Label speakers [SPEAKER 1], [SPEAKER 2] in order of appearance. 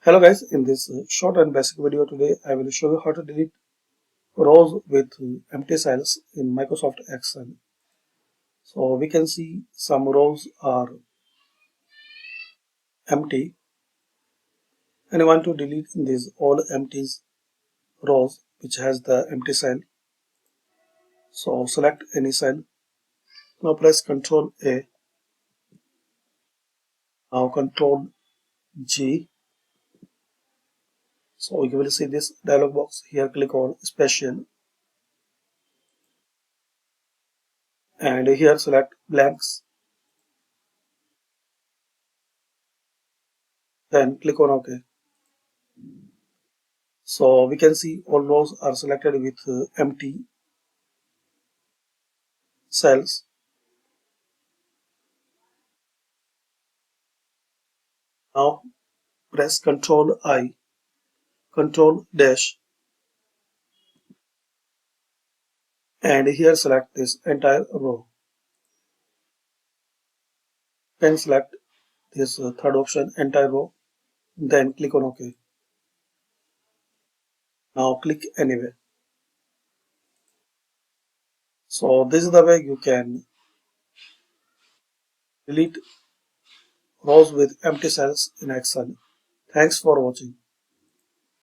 [SPEAKER 1] Hello guys, in this short and basic video today I will show you how to delete rows with empty cells in Microsoft Excel. So we can see some rows are empty and I want to delete these all empty rows which has the empty cell. So select any cell. Now press Ctrl A. Now Ctrl G. So you will see this dialog box. Here click on Special and here select blanks. Then click on OK. So we can see all rows are selected with empty cells. Now press Ctrl I, Ctrl dash, and here select this entire row. Then select this third option, entire row. Then click on OK. Now click anywhere. So this is the way you can delete rows with empty cells in Excel. Thanks for watching.